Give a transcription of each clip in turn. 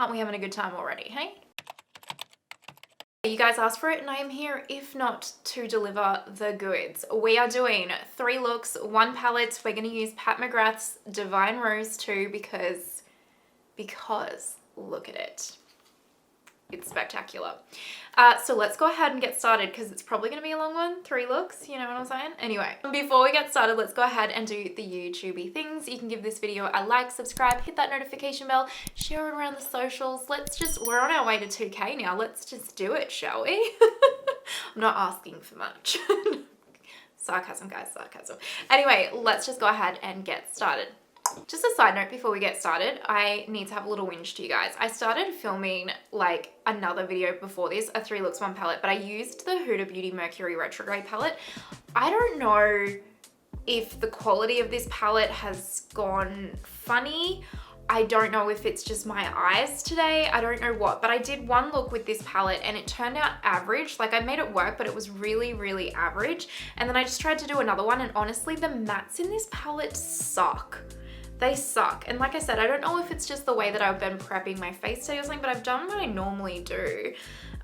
Aren't we having a good time already, hey? You guys asked for it and I am here, if not to deliver the goods. We are doing 3 looks, 1 palette. We're going to use Pat McGrath's Divine Rose 2 because look at it. It's spectacular. So let's go ahead and get started because it's probably going to be a long one. 3 looks, you know what I'm saying? Anyway, before we get started, let's go ahead and do the YouTubey things. You can give this video a like, subscribe, hit that notification bell, share it around the socials. We're on our way to 2K now. Let's just do it, shall we? I'm not asking for much. Sarcasm, guys, sarcasm. Anyway, let's just go ahead and get started. Just a side note before we get started, I need to have a little whinge to you guys. I started filming like another video before this, a 3 looks 1 palette, but I used the Huda Beauty Mercury Retrograde palette. I don't know if the quality of this palette has gone funny. I don't know if it's just my eyes today. I don't know what, but I did 1 look with this palette and it turned out average. Like I made it work, but it was really, really average. And then I just tried to do another one and honestly, the mattes in this palette suck. They suck. And like I said, I don't know if it's just the way that I've been prepping my face today or something, but I've done what I normally do.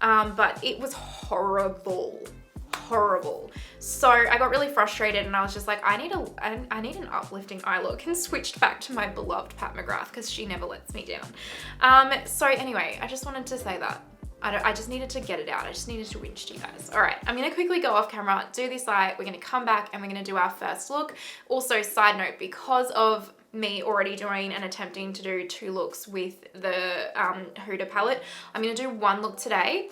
But it was horrible. Horrible. So I got really frustrated and I was just like, I need an uplifting eye look, and switched back to my beloved Pat McGrath because she never lets me down. So anyway, I just wanted to say that. I just needed to get it out. I just needed to whinge to you guys. All right, I'm gonna quickly go off camera, do this light. We're gonna come back and we're gonna do our first look. Also, side note, because of me already doing and attempting to do 2 looks with the Huda palette, I'm gonna do 1 look today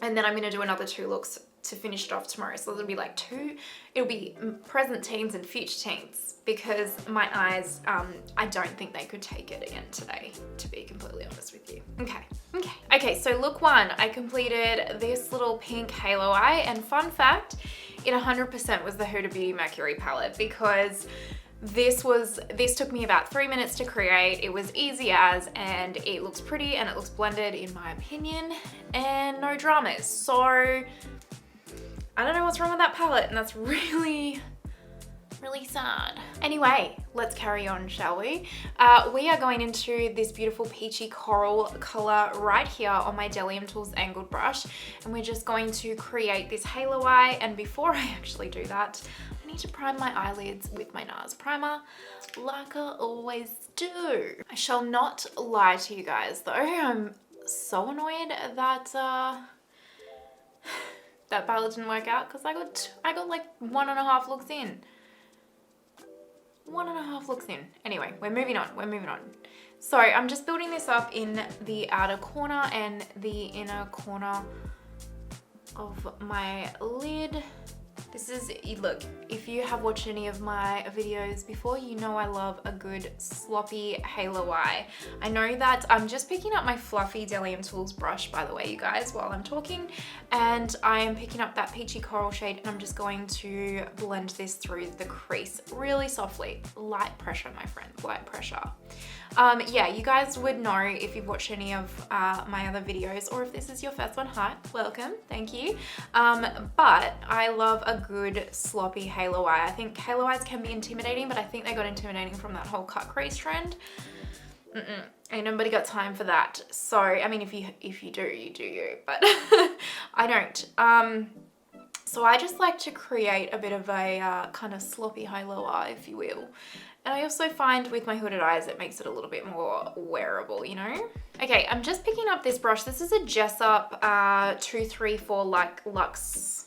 and then I'm gonna do another 2 looks to finish it off tomorrow. So it'll be like 2, it'll be present teens and future teens because my eyes, I don't think they could take it again today, to be completely honest with you. Okay, so look 1, I completed this little pink halo eye, and fun fact, it 100% was the Huda Beauty Mercury palette because this took me about 3 minutes to create. It was easy as, and it looks pretty and it looks blended in my opinion, and no dramas. So I don't know what's wrong with that palette, and that's really sad. Anyway, let's carry on, shall we? We are going into this beautiful peachy coral color right here on my Delium Tools angled brush, and we're just going to create this halo eye. And before I actually do that, I need to prime my eyelids with my NARS primer, like I always do. I shall not lie to you guys though, I'm so annoyed that that palette didn't work out because I got like 1.5 looks in. 1.5 looks in. Anyway, we're moving on. So I'm just building this up in the outer corner and the inner corner of my lid. This is, look, if you have watched any of my videos before, you know I love a good sloppy halo eye. I know that I'm just picking up my fluffy Delium Tools brush, by the way, you guys, while I'm talking, and I am picking up that peachy coral shade, and I'm just going to blend this through the crease really softly. Light pressure, my friend, light pressure. Yeah, you guys would know if you've watched any of my other videos, or if this is your first one, hi, welcome, thank you. But I love a good sloppy halo eye. I think halo eyes can be intimidating, but I think they got intimidating from that whole cut crease trend. Ain't nobody got time for that. So, I mean, if you do, you do you, but I don't. So I just like to create a bit of a kind of sloppy halo eye, if you will. And I also find with my hooded eyes, it makes it a little bit more wearable, you know? Okay, I'm just picking up this brush. This is a Jessup 234 like Luxe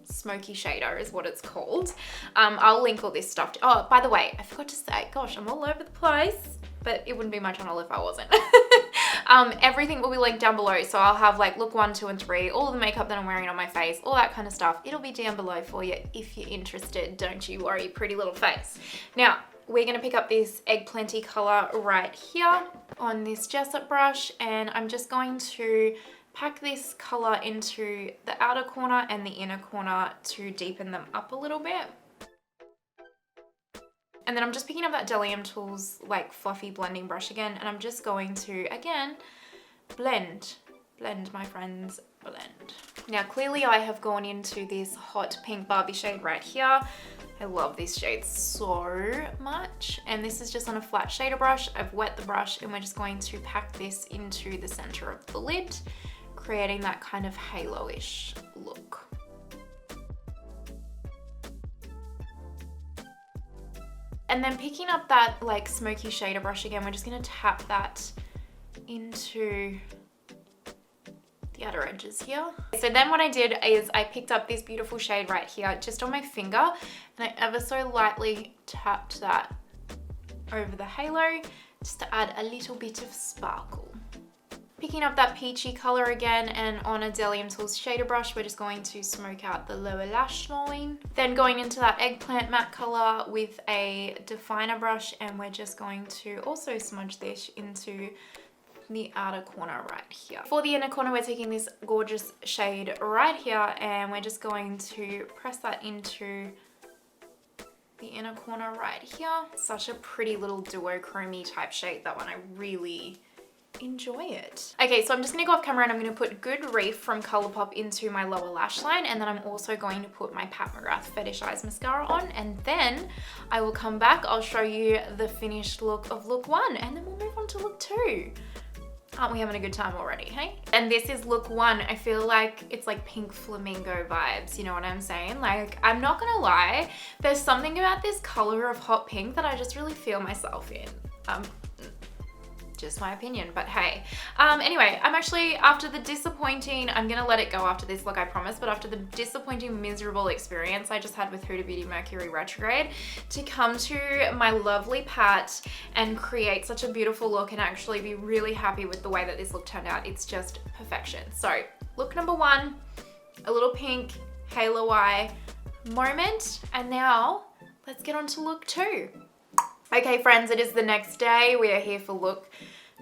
Smoky Shader is what it's called. I'll link all this stuff. Oh, by the way, I forgot to say, gosh, I'm all over the place, but it wouldn't be my channel if I wasn't. Everything will be linked down below. So I'll have like look 1, 2, and 3, all of the makeup that I'm wearing on my face, all that kind of stuff. It'll be down below for you if you're interested. Don't you worry, pretty little face. Now, we're gonna pick up this Eggplenty color right here on this Jessup brush, and I'm just going to pack this color into the outer corner and the inner corner to deepen them up a little bit. And then I'm just picking up that Delium Tools like fluffy blending brush again, and I'm just going to, again, blend, my friends, blend. Now clearly I have gone into this hot pink Barbie shade right here, I love this shade so much. And this is just on a flat shader brush. I've wet the brush and we're just going to pack this into the center of the lid, creating that kind of halo-ish look. And then picking up that like smoky shader brush again, we're just gonna tap that into the outer edges here. So then what I did is I picked up this beautiful shade right here just on my finger, and I ever so lightly tapped that over the halo just to add a little bit of sparkle. Picking up that peachy color again, and on a Delium Tools shader brush, we're just going to smoke out the lower lash line. Then going into that eggplant matte color with a definer brush, and we're just going to also smudge this into the outer corner right here. For the inner corner, we're taking this gorgeous shade right here, and we're just going to press that into the inner corner right here. Such a pretty little duochrome type shade, that one. I really enjoy it. Okay, so I'm just gonna go off camera and I'm gonna put Good Reef from Colourpop into my lower lash line, and then I'm also going to put my Pat McGrath Fetish Eyes mascara on, and then I will come back, I'll show you the finished look of look 1, and then we'll move on to look 2. Aren't we having a good time already, hey? And this is look 1. I feel like it's like pink flamingo vibes, you know what I'm saying? Like, I'm not gonna lie, there's something about this color of hot pink that I just really feel myself in. Just my opinion, but hey. Anyway, I'm actually, after the disappointing, I'm gonna let it go after this look, I promise, but after the disappointing, miserable experience I just had with Huda Beauty Mercury Retrograde, to come to my lovely Pat and create such a beautiful look and actually be really happy with the way that this look turned out, it's just perfection. So, look number 1, a little pink halo eye moment, and now let's get on to look 2. Okay friends, it is the next day. We are here for look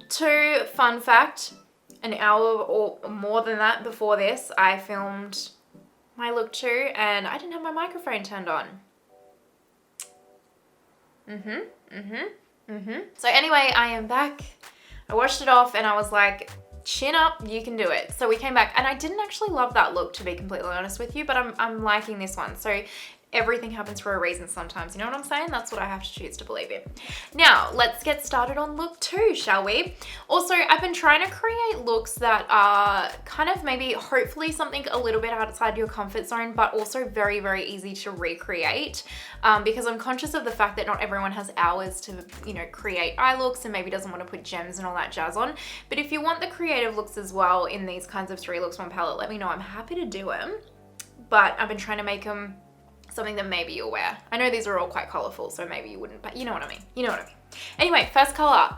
2. Fun fact, an hour or more than that before this, I filmed my look 2 and I didn't have my microphone turned on. So anyway, I am back. I washed it off and I was like, chin up, you can do it. So we came back and I didn't actually love that look, to be completely honest with you, but I'm liking this one. So everything happens for a reason sometimes, you know what I'm saying? That's what I have to choose to believe in. Now, let's get started on look 2, shall we? Also, I've been trying to create looks that are kind of maybe hopefully something a little bit outside your comfort zone, but also very, very easy to recreate, because I'm conscious of the fact that not everyone has hours to, you know, create eye looks and maybe doesn't want to put gems and all that jazz on. But if you want the creative looks as well in these kinds of 3 looks 1 palette, let me know. I'm happy to do them, but I've been trying to make them something that maybe you'll wear. I know these are all quite colorful, so maybe you wouldn't, but you know what I mean. You know what I mean. Anyway, first color,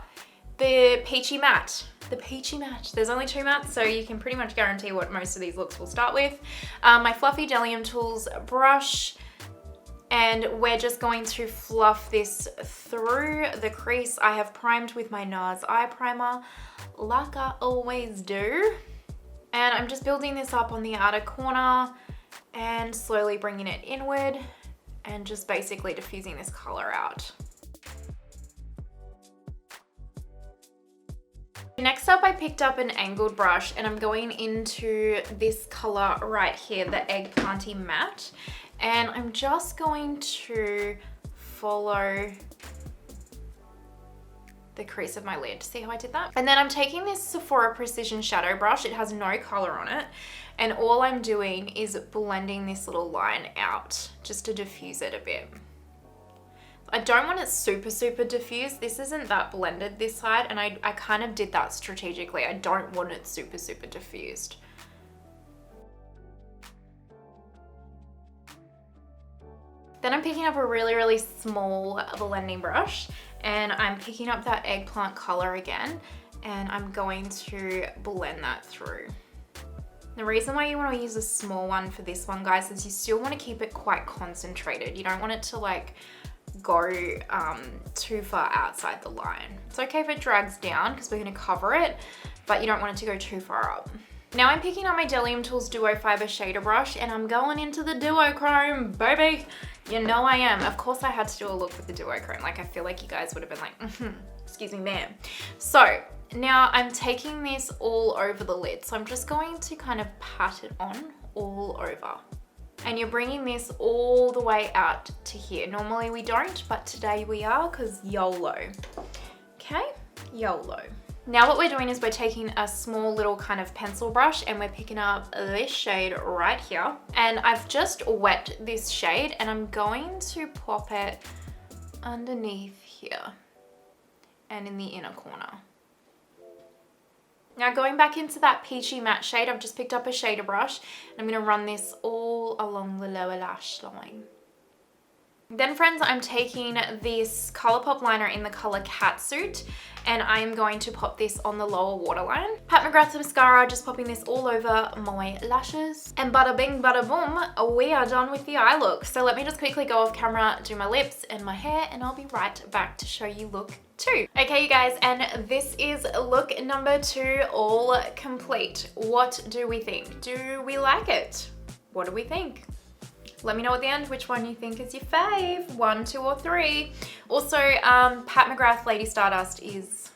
the peachy matte. The peachy matte. There's only 2 mattes, so you can pretty much guarantee what most of these looks will start with. My fluffy Delium Tools brush, and we're just going to fluff this through the crease. I have primed with my NARS eye primer, like I always do. And I'm just building this up on the outer corner and slowly bringing it inward and just basically diffusing this color out. Next up, I picked up an angled brush and I'm going into this color right here, the eggplanty matte, and I'm just going to follow the crease of my lid. See how I did that? And then I'm taking this Sephora Precision Shadow brush. It has no color on it. And all I'm doing is blending this little line out just to diffuse it a bit. I don't want it super, super diffused. This isn't that blended this side, and I kind of did that strategically. I don't want it super, super diffused. Then I'm picking up a really, really small blending brush, and I'm picking up that eggplant color again, and I'm going to blend that through. The reason why you want to use a small one for this one, guys, is you still want to keep it quite concentrated. You don't want it to like go too far outside the line. It's okay if it drags down because we're going to cover it, but you don't want it to go too far up. Now I'm picking up my Delium Tools Duo Fiber Shader Brush and I'm going into the Duochrome, baby. You know I am. Of course I had to do a look with the Duochrome. Like, I feel like you guys would have been like, excuse me, ma'am. So now I'm taking this all over the lid. So I'm just going to kind of pat it on all over. And you're bringing this all the way out to here. Normally we don't, but today we are because YOLO. Okay, YOLO. Now what we're doing is we're taking a small little kind of pencil brush and we're picking up this shade right here. And I've just wet this shade and I'm going to pop it underneath here and in the inner corner. Now going back into that peachy matte shade, I've just picked up a shader brush and I'm going to run this all along the lower lash line. Then friends, I'm taking this Colourpop liner in the color Catsuit and I am going to pop this on the lower waterline. Pat McGrath mascara, just popping this all over my lashes. And bada bing, bada boom, we are done with the eye look. So let me just quickly go off camera, do my lips and my hair, and I'll be right back to show you look 2. Okay, you guys, and this is look number 2, all complete. What do we think? Do we like it? What do we think? Let me know at the end which one you think is your fave, 1, 2, or 3. Also, Pat McGrath Lady Stardust is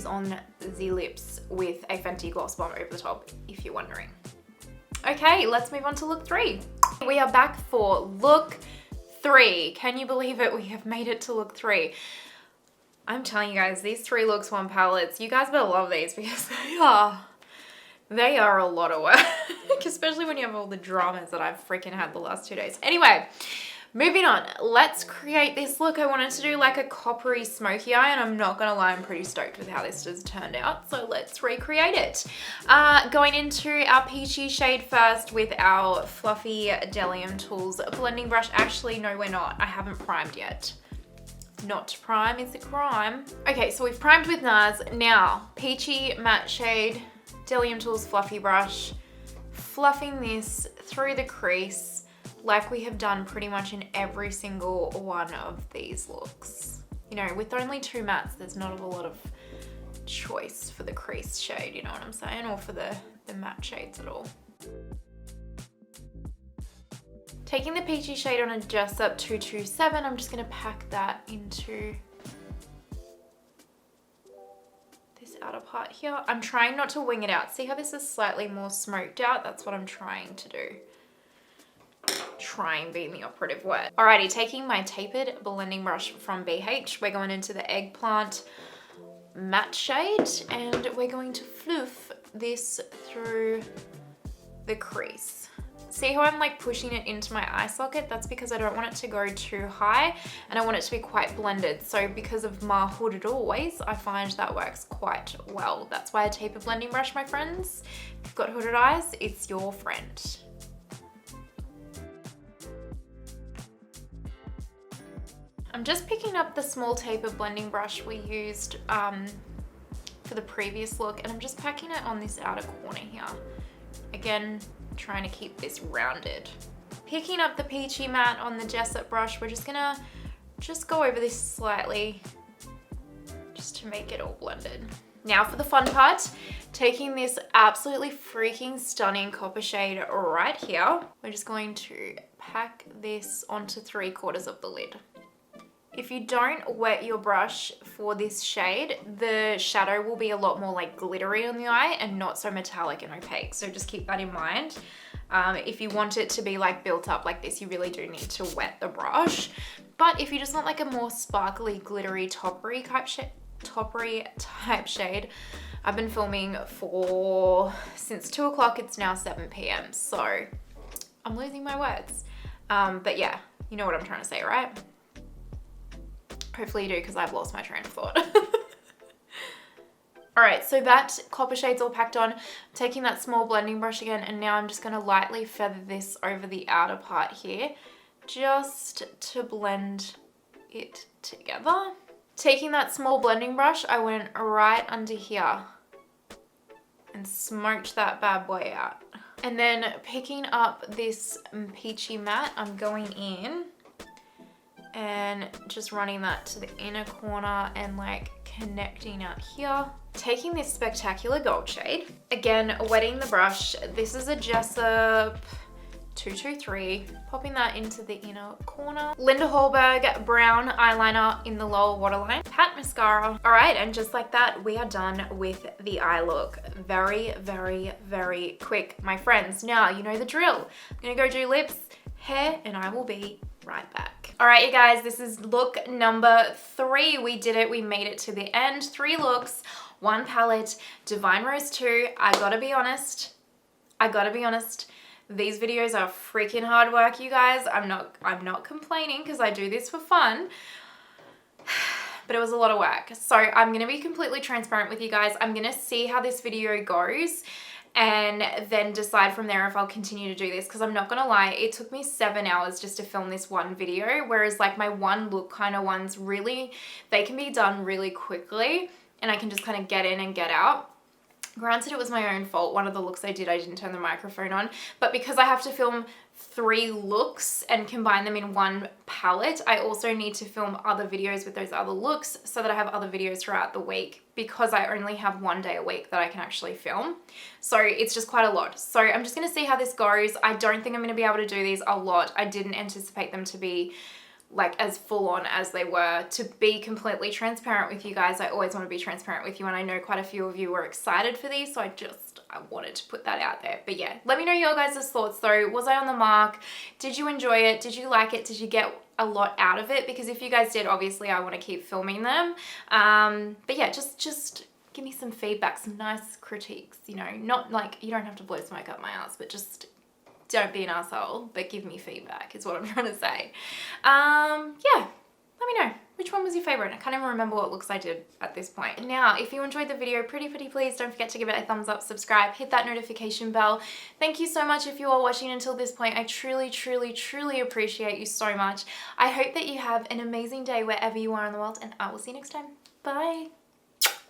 on the lips with a Fenty gloss bomb over the top, if you're wondering. Okay, let's move on to look 3. We are back for look 3. Can you believe it? We have made it to look 3. I'm telling you guys, these 3 looks, 1 palettes, you guys better love these because they are a lot of work, especially when you have all the dramas that I've freaking had the last 2 days. Anyway, moving on, let's create this look. I wanted to do like a coppery smoky eye, and I'm not gonna lie, I'm pretty stoked with how this has turned out, so let's recreate it. Going into our peachy shade first with our fluffy Delium Tools blending brush. Actually, no, we're not. I haven't primed yet. Not to prime is a crime. Okay, so we've primed with NARS. Now, peachy matte shade, Delium Tools fluffy brush, fluffing this through the crease like we have done pretty much in every single one of these looks. You know, with only 2 mattes, there's not a lot of choice for the crease shade, you know what I'm saying? Or for the matte shades at all. Taking the peachy shade on a Jessup 227, I'm just gonna pack that into this outer part here. I'm trying not to wing it out. See how this is slightly more smoked out? That's what I'm trying to do. Trying being the operative word. Alrighty, taking my tapered blending brush from BH, we're going into the Eggplant matte shade and we're going to fluff this through the crease. See how I'm like pushing it into my eye socket? That's because I don't want it to go too high and I want it to be quite blended. So because of my hooded always, I find that works quite well. That's why I tape a blending brush, my friends. If you've got hooded eyes, it's your friend. I'm just picking up the small taper blending brush we used for the previous look and I'm just packing it on this outer corner here. Again, trying to keep this rounded. Picking up the peachy matte on the Jessup brush, we're just gonna go over this slightly just to make it all blended. Now for the fun part, taking this absolutely freaking stunning copper shade right here, we're just going to pack this onto 3/4 of the lid. If you don't wet your brush for this shade, the shadow will be a lot more like glittery on the eye and not so metallic and opaque. So just keep that in mind. If you want it to be like built up like this, you really do need to wet the brush. But if you just want like a more sparkly, glittery, toppery type shade, I've been filming since 2 o'clock, it's now 7 p.m. So I'm losing my words. But yeah, you know what I'm trying to say, right? Hopefully you do, because I've lost my train of thought. All right, so that copper shade's all packed on. I'm taking that small blending brush again, and now I'm just gonna lightly feather this over the outer part here, just to blend it together. Taking that small blending brush, I went right under here and smoked that bad boy out. And then picking up this peachy matte, I'm going in and just running that to the inner corner and like connecting out here. Taking this spectacular gold shade, again wetting the brush. This is a Jessup 223, popping that into the inner corner. Linda Hallberg brown eyeliner in the lower waterline. Pat mascara. All right, and just like that, we are done with the eye look. Very, very, very quick, my friends. Now, you know the drill. I'm gonna go do lips, hair, and I will be right back. All right, you guys, this is look number 3. We did it, we made it to the end. 3 looks, 1 palette, Divine Rose 2. I gotta be honest, these videos are freaking hard work, you guys. I'm not complaining because I do this for fun, but it was a lot of work. So I'm gonna be completely transparent with you guys. I'm gonna see how this video goes and then decide from there if I'll continue to do this, because I'm not gonna lie, it took me 7 hours just to film this one video, whereas like my one look kind of ones, really, they can be done really quickly and I can just kind of get in and get out. Granted, it was my own fault. One of the looks I didn't turn the microphone on, but because I have to film 3 looks and combine them in one palette, I also need to film other videos with those other looks so that I have other videos throughout the week, because I only have 1 day a week that I can actually film. So it's just quite a lot. So I'm just going to see how this goes. I don't think I'm going to be able to do these a lot. I didn't anticipate them to be like as full on as they were. To be completely transparent with you guys, I always want to be transparent with you, and I know quite a few of you were excited for these, so I wanted to put that out there. But yeah, let me know your guys' thoughts though. Was I on the mark? Did you enjoy it? Did you like it? Did you get a lot out of it? Because if you guys did, obviously I want to keep filming them. But yeah, just give me some feedback, some nice critiques, you know, not like, you don't have to blow smoke up my ass, but just don't be an asshole, but give me feedback is what I'm trying to say. Yeah, let me know. Which one was your favorite? I can't even remember what looks I did at this point. Now, if you enjoyed the video, pretty please don't forget to give it a thumbs up, subscribe, hit that notification bell. Thank you so much if you are watching until this point. I truly appreciate you so much. I hope that you have an amazing day wherever you are in the world, and I will see you next time. Bye.